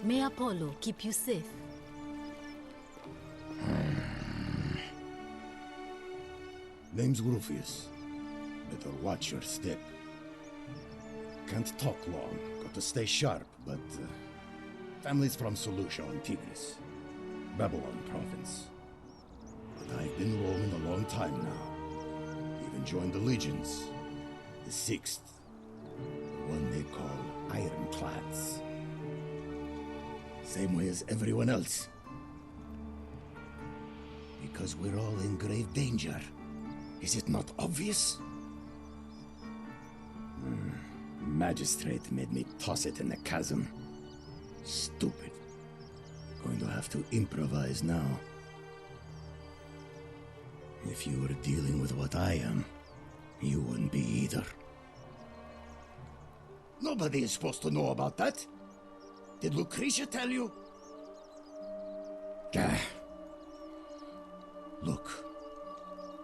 May Apollo keep you safe. Name's Rufius. Better watch your step. Can't talk long, got to stay sharp, but... family's from Seleucia on Tigris, Babylon province. But I've been roaming a long time now. Even joined the legions. The 6th. The one they call Ironclads. Same way as everyone else. Because we're all in grave danger. Is it not obvious? Magistrate made me toss it in the chasm. Stupid. Going to have to improvise now. If you were dealing with what I am, you wouldn't be either. Nobody is supposed to know about that. Did Lucretia tell you? Gah. Look,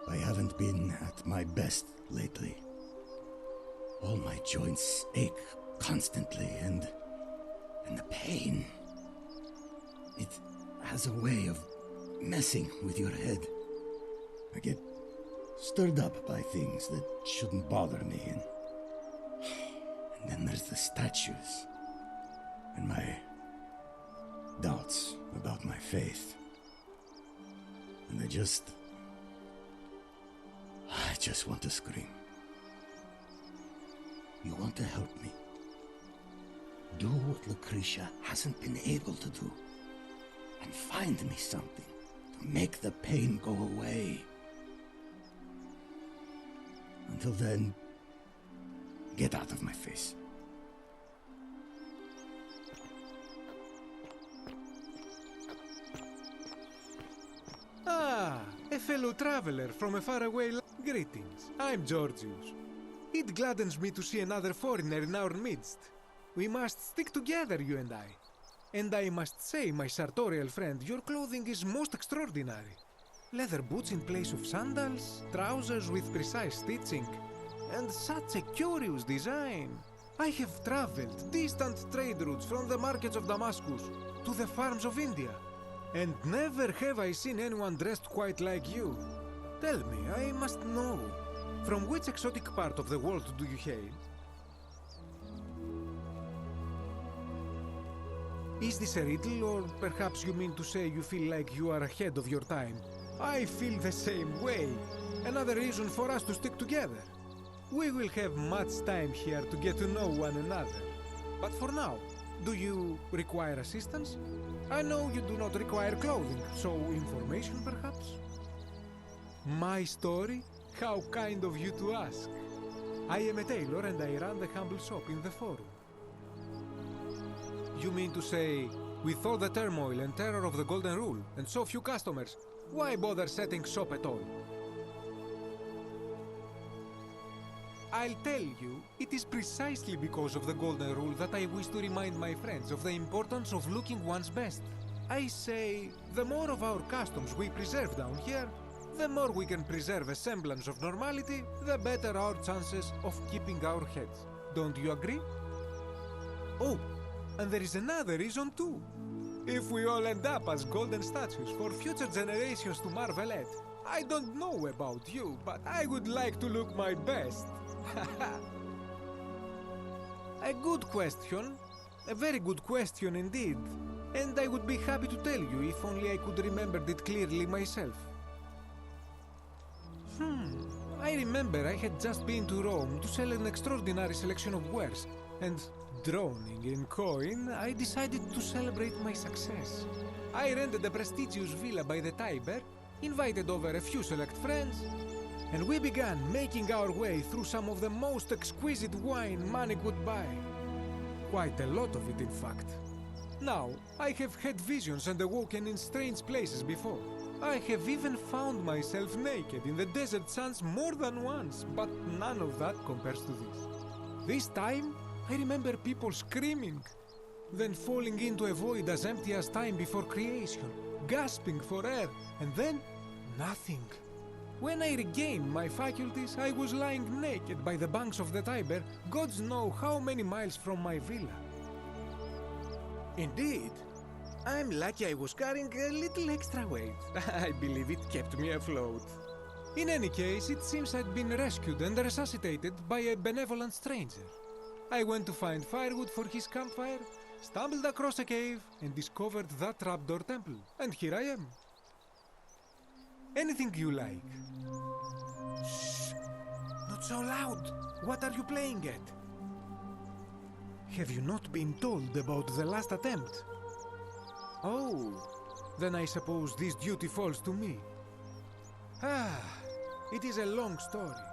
I haven't been at my best lately. All my joints ache constantly, and the pain. It has a way of messing with your head. I get stirred up by things that shouldn't bother me, and then there's the statues, and my doubts about my faith. And I just want to scream. You want to help me? Do what Lucretia hasn't been able to do. And find me something to make the pain go away. Until then, get out of my face. Ah, a fellow traveler from a faraway land. Greetings, I'm Georgius. It gladdens me to see another foreigner in our midst. We must stick together, you and I. And I must say, my sartorial friend, your clothing is most extraordinary. Leather boots in place of sandals, trousers with precise stitching, and such a curious design. I have traveled distant trade routes from the markets of Damascus to the farms of India, and never have I seen anyone dressed quite like you. Tell me, I must know, from which exotic part of the world do you hail? Is this a riddle, or perhaps you mean to say you feel like you are ahead of your time? I feel the same way. Another reason for us to stick together. We will have much time here to get to know one another. But for now, do you require assistance? I know you do not require clothing, so information perhaps? My story? How kind of you to ask. I am a tailor and I run the humble shop in the forum. You mean to say, with all the turmoil and terror of the Golden Rule and so few customers, why bother setting shop at all? I'll tell you, it is precisely because of the Golden Rule that I wish to remind my friends of the importance of looking one's best. I say, the more of our customs we preserve down here, the more we can preserve a semblance of normality, the better our chances of keeping our heads. Don't you agree? Oh, and there is another reason too. If we all end up as golden statues for future generations to marvel at, I don't know about you, but I would like to look my best. A good question. A very good question indeed. And I would be happy to tell you if only I could remember it clearly myself. I remember I had just been to Rome to sell an extraordinary selection of wares, and drowning in coin, I decided to celebrate my success. I rented a prestigious villa by the Tiber, invited over a few select friends, and we began making our way through some of the most exquisite wine money could buy. Quite a lot of it, in fact. Now, I have had visions and awoken in strange places before. I have even found myself naked in the desert sands more than once, but none of that compares to this. This time, I remember people screaming, then falling into a void as empty as time before creation, gasping for air, and then nothing. When I regained my faculties, I was lying naked by the banks of the Tiber, gods know how many miles from my villa. Indeed. I'm lucky I was carrying a little extra weight. I believe it kept me afloat. In any case, it seems I'd been rescued and resuscitated by a benevolent stranger. I went to find firewood for his campfire, stumbled across a cave, and discovered that trapdoor temple. And here I am. Anything you like. Shh! Not so loud! What are you playing at? Have you not been told about the last attempt? Oh, then I suppose this duty falls to me. Ah, it is a long story.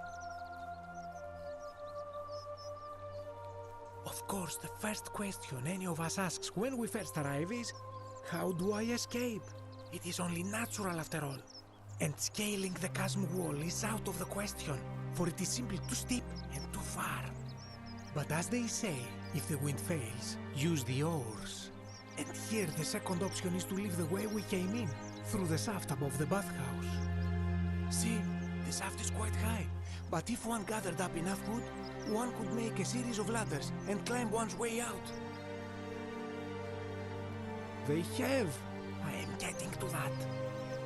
Of course, the first question any of us asks when we first arrive is, how do I escape? It is only natural after all. And scaling the chasm wall is out of the question, for it is simply too steep and too far. But as they say, if the wind fails, use the oars. And here the second option is to leave the way we came in, through the shaft above the bathhouse. See, the shaft is quite high, but if one gathered up enough wood, one could make a series of ladders and climb one's way out. They have. I am getting to that.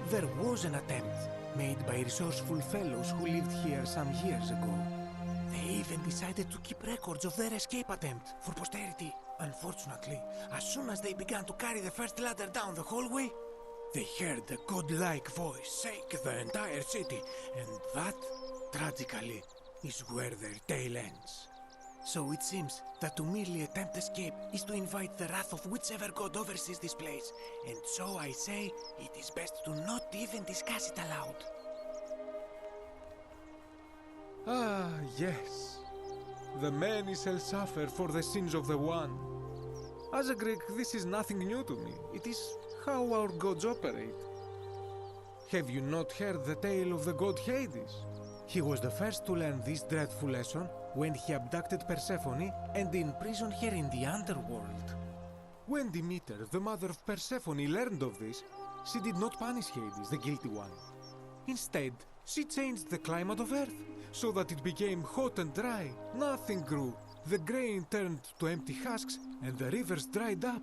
There was an attempt, made by resourceful fellows who lived here some years ago. They even decided to keep records of their escape attempt for posterity. Unfortunately, as soon as they began to carry the first ladder down the hallway, they heard a godlike voice shake the entire city, and that, tragically, is where their tale ends. So it seems that to merely attempt escape is to invite the wrath of whichever god oversees this place, and so I say it is best to not even discuss it aloud. Ah, yes. The many shall suffer for the sins of the one. As a Greek, this is nothing new to me. It is how our gods operate. Have you not heard the tale of the god Hades? He was the first to learn this dreadful lesson when he abducted Persephone and imprisoned her in the underworld. When Demeter, the mother of Persephone, learned of this, she did not punish Hades, the guilty one. Instead, she changed the climate of Earth so that it became hot and dry. Nothing grew. The grain turned to empty husks and the rivers dried up.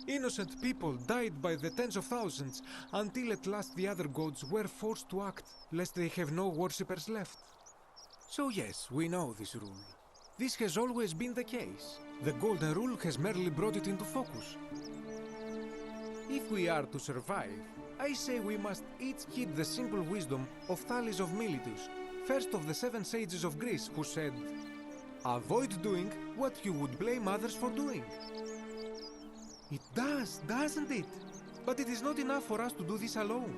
Innocent people died by the tens of thousands until at last the other gods were forced to act, lest they have no worshippers left. So yes, we know this rule. This has always been the case. The Golden Rule has merely brought it into focus. If we are to survive, I say we must each heed the simple wisdom of Thales of Miletus, first of the 7 sages of Greece, who said, "Avoid doing what you would blame others for doing." It does, doesn't it? But it is not enough for us to do this alone.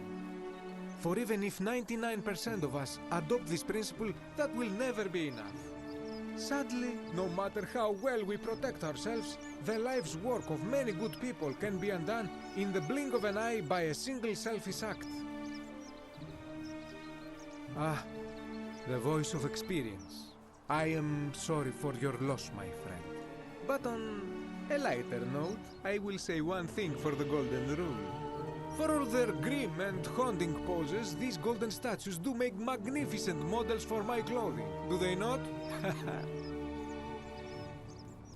For even if 99% of us adopt this principle, that will never be enough. Sadly, no matter how well we protect ourselves, the life's work of many good people can be undone in the blink of an eye by a single selfish act. Ah, the voice of experience. I am sorry for your loss, my friend. But on a lighter note, I will say one thing for the Golden Rule. For all their grim and haunting poses, these golden statues do make magnificent models for my clothing, do they not?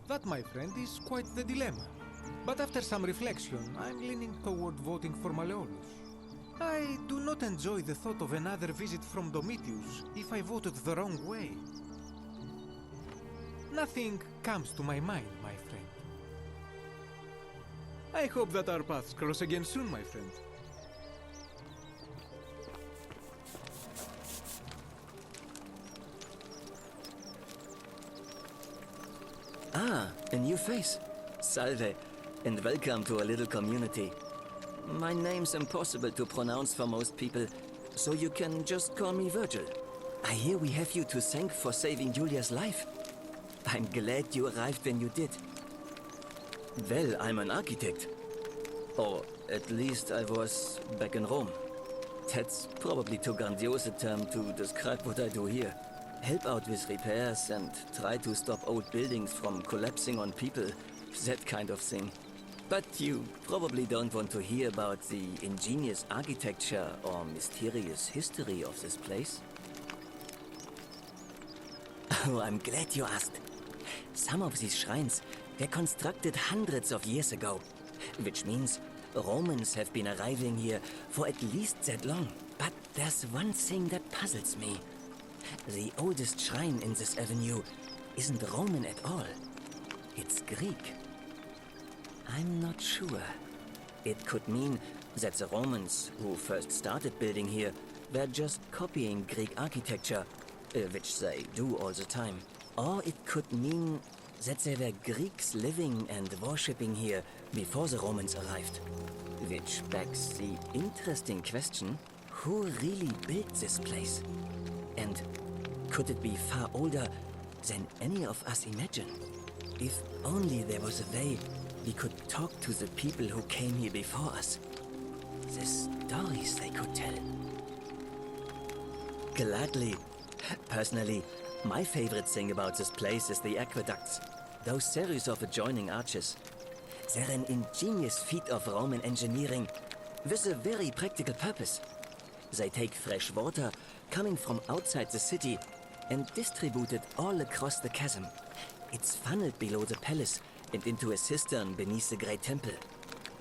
That, my friend, is quite the dilemma. But after some reflection, I'm leaning toward voting for Malleolus. I do not enjoy the thought of another visit from Domitius if I voted the wrong way. Nothing comes to my mind, my friend. I hope that our paths cross again soon, my friend. Ah, a new face. Salve, and welcome to our little community. My name's impossible to pronounce for most people, so you can just call me Virgil. I hear we have you to thank for saving Julia's life. I'm glad you arrived when you did. Well, I'm an architect. Or at least I was back in Rome. That's probably too grandiose a term to describe what I do here. Help out with repairs and try to stop old buildings from collapsing on people, that kind of thing. But you probably don't want to hear about the ingenious architecture or mysterious history of this place. Oh, I'm glad you asked. Some of these shrines, were constructed hundreds of years ago, which means Romans have been arriving here for at least that long. But there's one thing that puzzles me. The oldest shrine in this avenue isn't Roman at all. It's Greek. I'm not sure. It could mean that the Romans, who first started building here, were just copying Greek architecture, which they do all the time. Or it could mean that there were Greeks living and worshipping here before the Romans arrived. Which begs the interesting question, who really built this place? And could it be far older than any of us imagine? If only there was a way we could talk to the people who came here before us. The stories they could tell. Gladly. Personally, my favorite thing about this place is the aqueducts. Those series of adjoining arches. They're an ingenious feat of Roman engineering with a very practical purpose. They take fresh water coming from outside the city and distribute it all across the chasm. It's funneled below the palace and into a cistern beneath the great temple.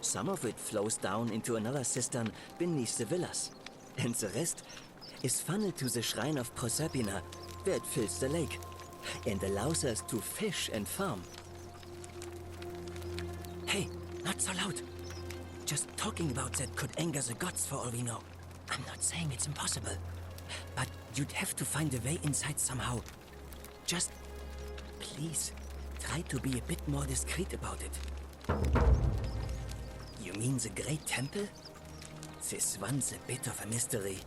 Some of it flows down into another cistern beneath the villas. And the rest is funneled to the shrine of Proserpina, where it fills the lake and allows us to fish and farm. Hey, not so loud. Just talking about that could anger the gods for all we know. I'm not saying it's impossible, but you'd have to find a way inside somehow. Just, please, try to be a bit more discreet about it. You mean the Great Temple? This one's a bit of a mystery.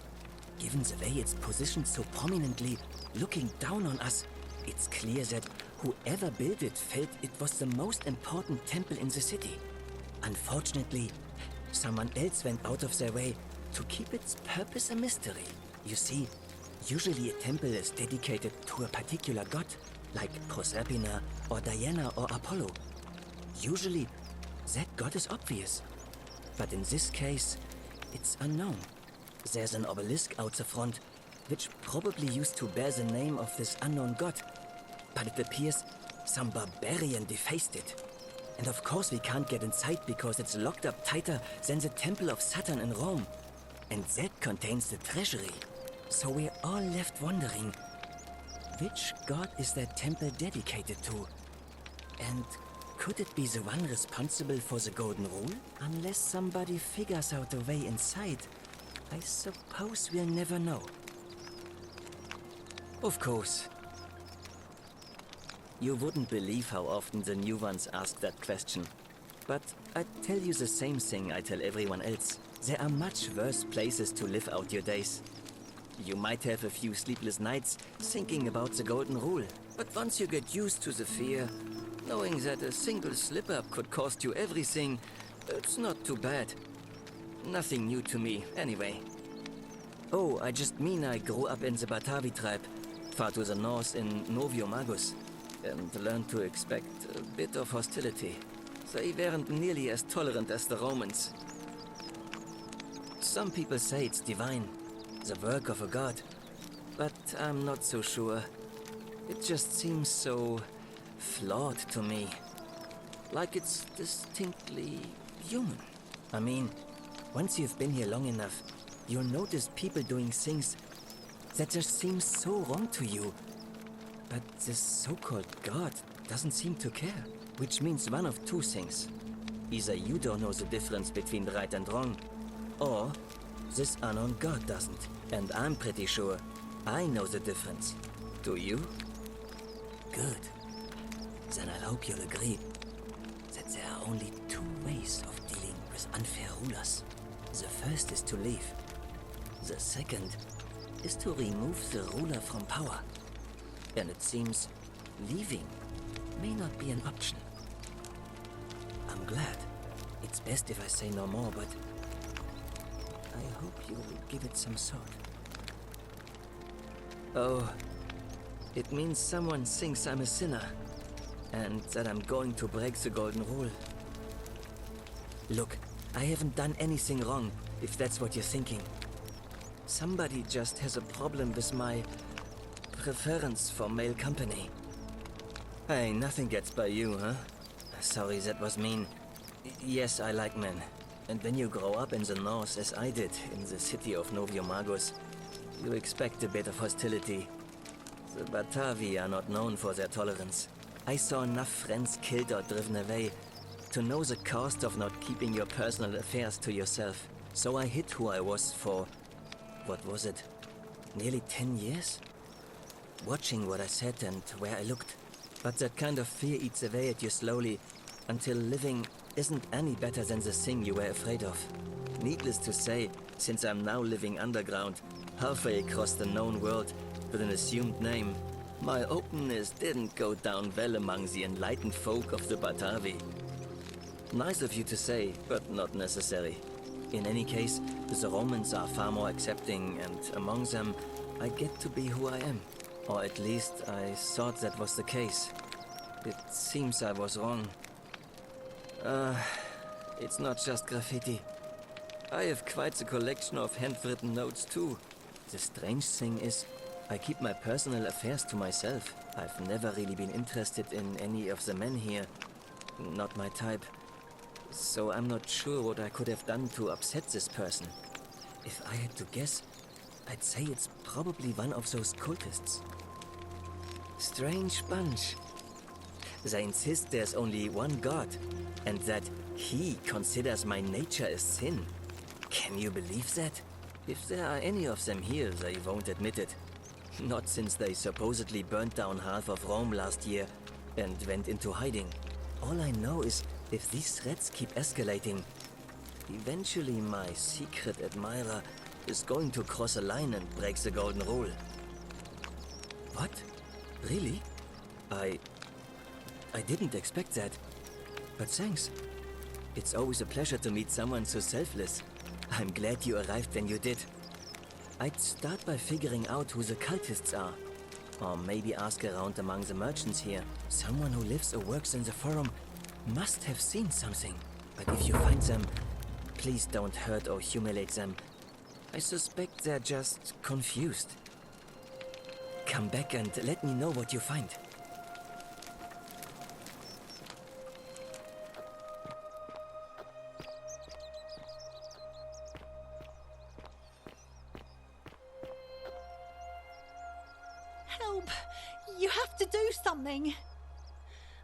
Given the way it's positioned so prominently, looking down on us, it's clear that whoever built it felt it was the most important temple in the city. Unfortunately, someone else went out of their way to keep its purpose a mystery. You see, usually a temple is dedicated to a particular god, like Proserpina or Diana or Apollo. Usually, that god is obvious. But in this case, it's unknown. There's an obelisk out the front, which probably used to bear the name of this unknown god. But it appears some barbarian defaced it. And of course we can't get inside because it's locked up tighter than the Temple of Saturn in Rome. And that contains the treasury. So we're all left wondering, which god is that temple dedicated to? And could it be the one responsible for the Golden Rule? Unless somebody figures out a way inside, I suppose we'll never know. Of course. You wouldn't believe how often the new ones ask that question. But I'd tell you the same thing I tell everyone else. There are much worse places to live out your days. You might have a few sleepless nights thinking about the Golden Rule. But once you get used to the fear, knowing that a single slip-up could cost you everything, it's not too bad. Nothing new to me, anyway. Oh, I just mean I grew up in the Batavi tribe, far to the north in Noviomagus, and learned to expect a bit of hostility. They weren't nearly as tolerant as the Romans. Some people say it's divine, the work of a god, but I'm not so sure. It just seems so flawed to me. Like it's distinctly human. I mean, once you've been here long enough, you'll notice people doing things that just seem so wrong to you. But this so-called god doesn't seem to care. Which means one of two things. Either you don't know the difference between right and wrong, or this unknown god doesn't. And I'm pretty sure I know the difference. Do you? Good. Then I hope you'll agree that there are only two ways of dealing with unfair rulers. The first is to leave. The second is to remove the ruler from power. And it seems leaving may not be an option. I'm glad. It's best if I say no more, but I hope you will give it some thought. Oh, it means someone thinks I'm a sinner, and that I'm going to break the Golden Rule. Look, I haven't done anything wrong, if that's what you're thinking. Somebody just has a problem with my preference for male company. Hey, nothing gets by you, huh? Sorry, that was mean. Yes, I like men. And when you grow up in the north, as I did, in the city of Noviomagus, you expect a bit of hostility. The Batavi are not known for their tolerance. I saw enough friends killed or driven away to know the cost of not keeping your personal affairs to yourself. So I hid who I was for, what was it, nearly 10 years? Watching what I said and where I looked. But that kind of fear eats away at you slowly, until living isn't any better than the thing you were afraid of. Needless to say, since I'm now living underground, halfway across the known world, with an assumed name, my openness didn't go down well among the enlightened folk of the Batavi. Nice of you to say, but not necessary. In any case, the Romans are far more accepting, and among them, I get to be who I am. Or at least, I thought that was the case. It seems I was wrong. It's not just graffiti. I have quite a collection of handwritten notes too. The strange thing is, I keep my personal affairs to myself. I've never really been interested in any of the men here. Not my type. So I'm not sure what I could have done to upset this person. If I had to guess, I'd say it's probably one of those cultists. Strange bunch. They insist there's only one god, and that he considers my nature a sin. Can you believe that? If there are any of them here, they won't admit it. Not since they supposedly burnt down half of Rome last year and went into hiding. All I know is, if these threats keep escalating, eventually my secret admirer is going to cross a line and break the golden rule. What? Really? I didn't expect that. But thanks. It's always a pleasure to meet someone so selfless. I'm glad you arrived when you did. I'd start by figuring out who the cultists are. Or maybe ask around among the merchants here. Someone who lives or works in the forum must have seen something. But if you find them, please don't hurt or humiliate them. I suspect they're just confused. Come back and let me know what you find. Help! You have to do something!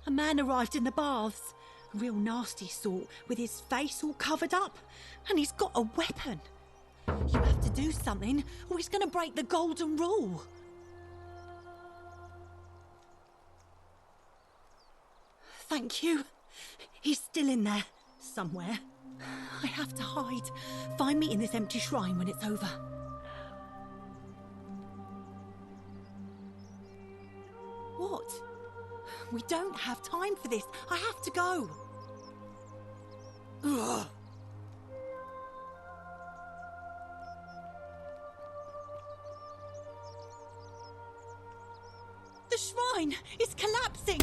A man arrived in the baths. A real nasty sort, with his face all covered up. And he's got a weapon. You have to do something, or he's gonna break the golden rule. Thank you. He's still in there, somewhere. I have to hide. Find me in this empty shrine when it's over. What? We don't have time for this. I have to go. Ugh. The shrine is collapsing.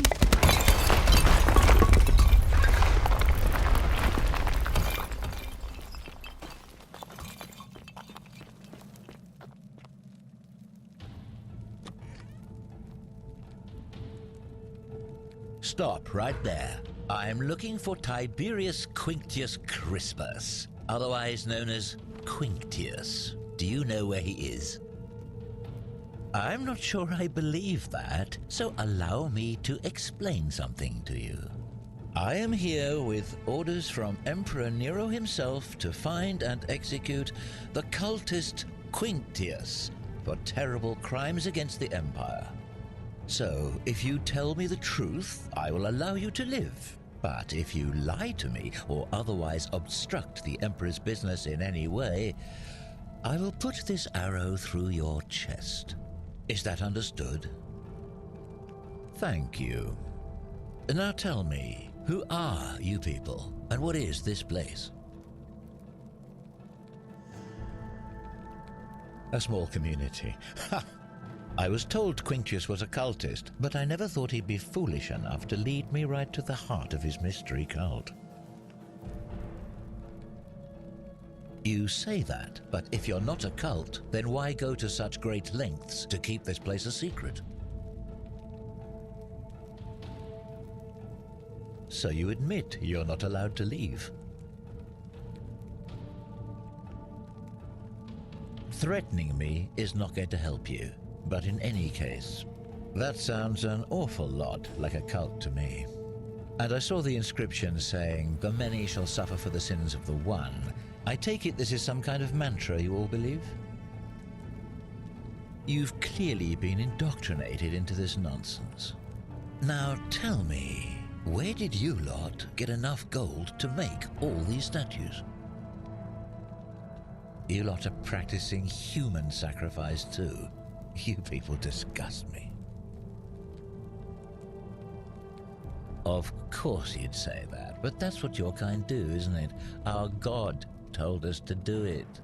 Stop right there. I'm looking for Tiberius Quinctius Crispus, otherwise known as Quinctius. Do you know where he is? I'm not sure I believe that, so allow me to explain something to you. I am here with orders from Emperor Nero himself to find and execute the cultist Quinctius for terrible crimes against the Empire. So, if you tell me the truth, I will allow you to live. But if you lie to me or otherwise obstruct the Emperor's business in any way, I will put this arrow through your chest. Is that understood? Thank you. Now tell me, who are you people, and what is this place? A small community. Ha! I was told Quinctius was a cultist, but I never thought he'd be foolish enough to lead me right to the heart of his mystery cult. You say that, but if you're not a cult, then why go to such great lengths to keep this place a secret? So you admit you're not allowed to leave. Threatening me is not going to help you, but in any case, that sounds an awful lot like a cult to me. And I saw the inscription saying, "The many shall suffer for the sins of the one." I take it this is some kind of mantra you all believe? You've clearly been indoctrinated into this nonsense. Now tell me, where did you lot get enough gold to make all these statues? You lot are practicing human sacrifice too. You people disgust me. Of course you'd say that, but that's what your kind do, isn't it? Our God told us to do it.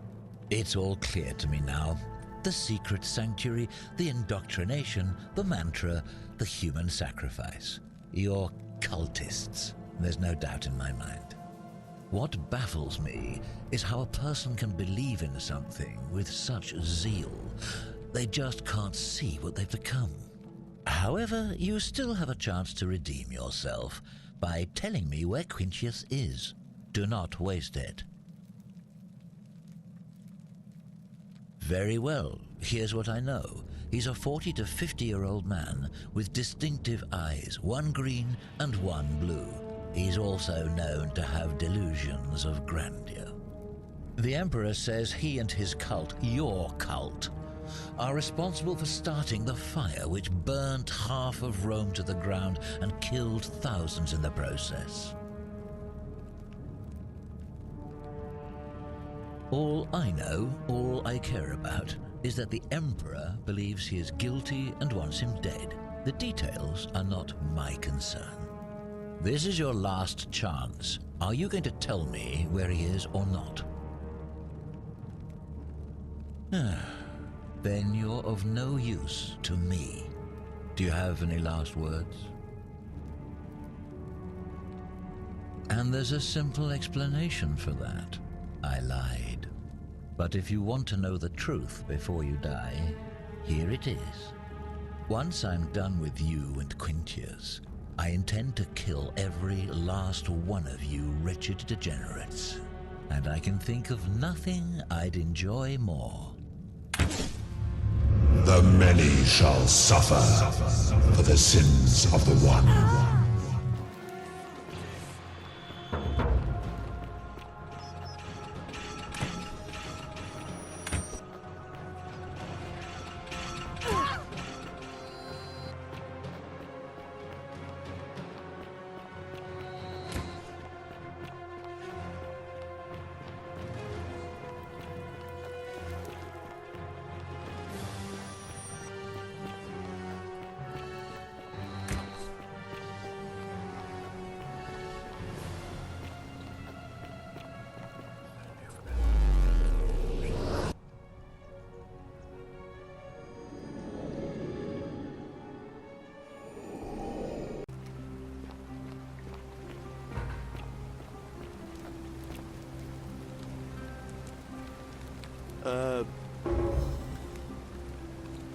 It's all clear to me now. The secret sanctuary, the indoctrination, the mantra, the human sacrifice. You're cultists, there's no doubt in my mind. What baffles me is how a person can believe in something with such zeal. They just can't see what they've become. However, you still have a chance to redeem yourself by telling me where Quintius is. Do not waste it. Very well, here's what I know. He's a 40 to 50-year-old man with distinctive eyes, one green and one blue. He's also known to have delusions of grandeur. The Emperor says he and his cult, your cult, are responsible for starting the fire which burnt half of Rome to the ground and killed thousands in the process. All I know, all I care about, is that the Emperor believes he is guilty and wants him dead. The details are not my concern. This is your last chance. Are you going to tell me where he is or not? Then you're of no use to me. Do you have any last words? And there's a simple explanation for that. I lied. But if you want to know the truth before you die, here it is. Once I'm done with you and Quintius, I intend to kill every last one of you wretched degenerates. And I can think of nothing I'd enjoy more. The many shall suffer for the sins of the one.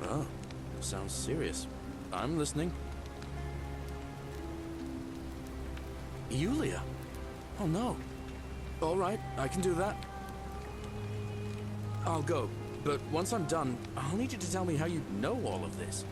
Oh, sounds serious. I'm listening. Yulia? Oh no. All right, I can do that. I'll go, but once I'm done, I'll need you to tell me how you know all of this.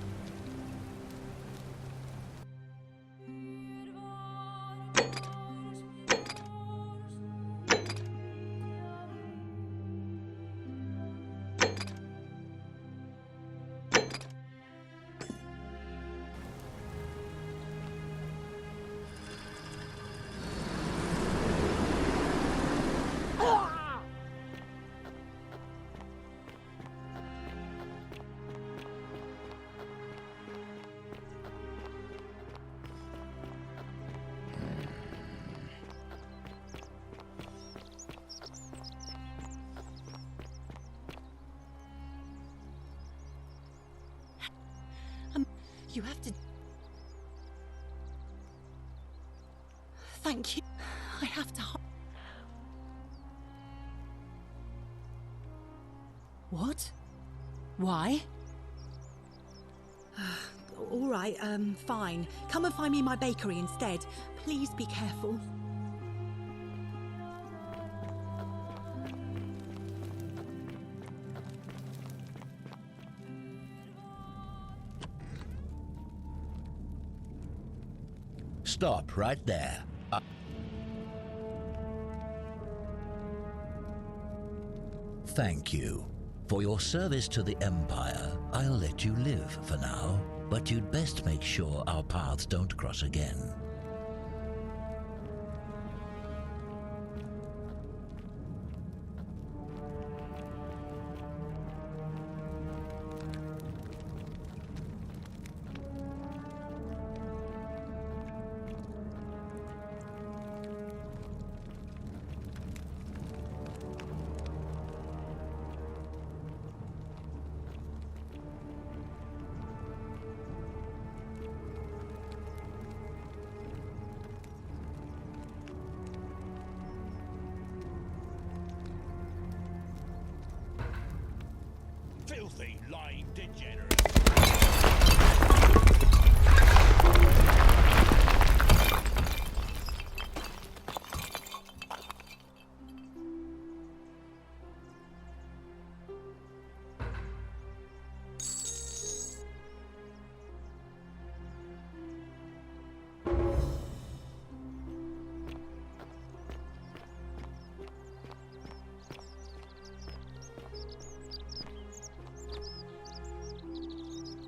You have to... Thank you. I have to... What? Why? All right, fine. Come and find me in my bakery instead. Please be careful. Stop right there. Thank you. For your service to the Empire, I'll let you live for now, but you'd best make sure our paths don't cross again. Filthy, lying degenerate.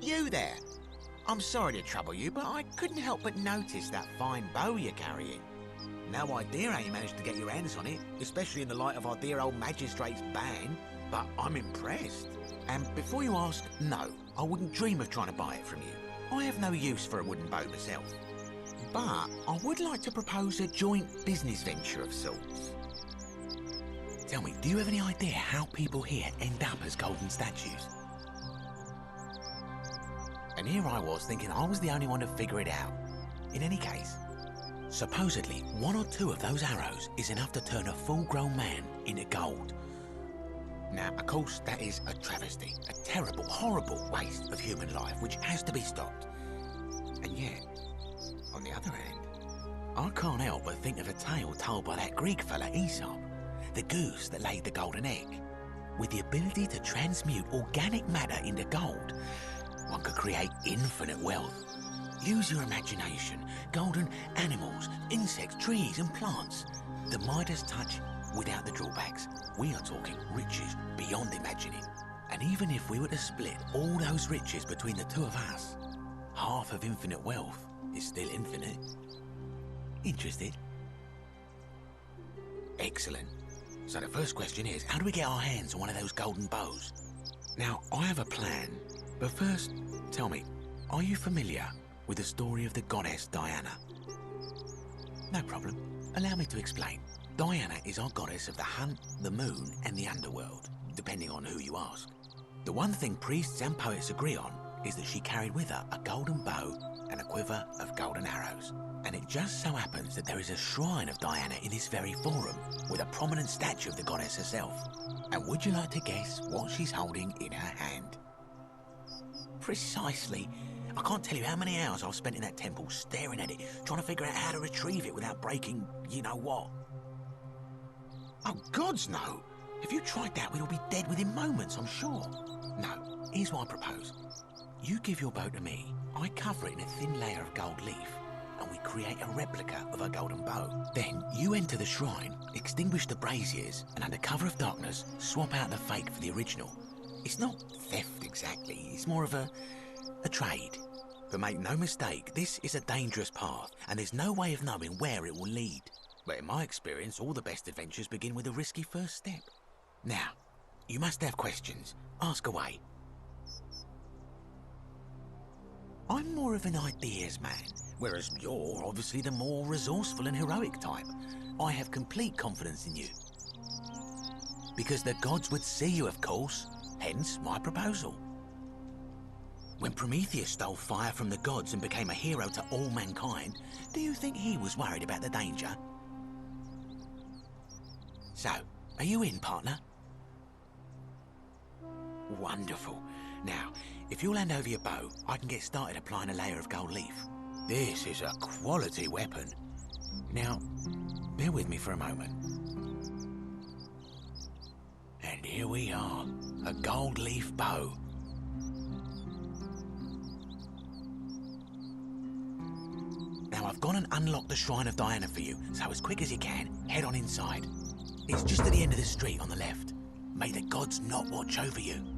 You there? I'm sorry to trouble you, but I couldn't help but notice that fine bow you're carrying. No idea how you managed to get your hands on it, especially in the light of our dear old magistrate's ban, but I'm impressed. And before you ask, no, I wouldn't dream of trying to buy it from you. I have no use for a wooden bow myself. But I would like to propose a joint business venture of sorts. Tell me, do you have any idea how people here end up as golden statues? And here I was thinking I was the only one to figure it out. In any case, supposedly 1 or 2 of those arrows is enough to turn a full-grown man into gold. Now, of course, that is a travesty, a terrible, horrible waste of human life which has to be stopped. And yet, on the other hand, I can't help but think of a tale told by that Greek fella Aesop, the goose that laid the golden egg. With the ability to transmute organic matter into gold, one could create infinite wealth. Use your imagination. Golden animals, insects, trees and plants. The Midas touch without the drawbacks. We are talking riches beyond imagining. And even if we were to split all those riches between the 2 of us, half of infinite wealth is still infinite. Interested? Excellent. So the first question is, how do we get our hands on one of those golden bows? Now, I have a plan. But first, tell me, are you familiar with the story of the goddess Diana? No problem. Allow me to explain. Diana is our goddess of the hunt, the moon, and the underworld, depending on who you ask. The one thing priests and poets agree on is that she carried with her a golden bow and a quiver of golden arrows. And it just so happens that there is a shrine of Diana in this very forum, with a prominent statue of the goddess herself. And would you like to guess what she's holding in her hand? Precisely. I can't tell you how many hours I've spent in that temple staring at it, trying to figure out how to retrieve it without breaking you-know-what. Oh, gods, no. If you tried that, we'd all be dead within moments, I'm sure. No, here's what I propose. You give your bow to me, I cover it in a thin layer of gold leaf, and we create a replica of a golden bow. Then you enter the shrine, extinguish the braziers, and under cover of darkness, swap out the fake for the original. It's not theft exactly, it's more of a trade. But make no mistake, this is a dangerous path, and there's no way of knowing where it will lead. But in my experience, all the best adventures begin with a risky first step. Now, you must have questions. Ask away. I'm more of an ideas man, whereas you're obviously the more resourceful and heroic type. I have complete confidence in you. Because the gods would see you, of course. Hence my proposal. When Prometheus stole fire from the gods and became a hero to all mankind, do you think he was worried about the danger? So, are you in, partner? Wonderful. Now, if you'll hand over your bow, I can get started applying a layer of gold leaf. This is a quality weapon. Now, bear with me for a moment. And here we are, a gold leaf bow. Now, I've gone and unlocked the Shrine of Diana for you, so as quick as you can, head on inside. It's just at the end of the street on the left. May the gods not watch over you.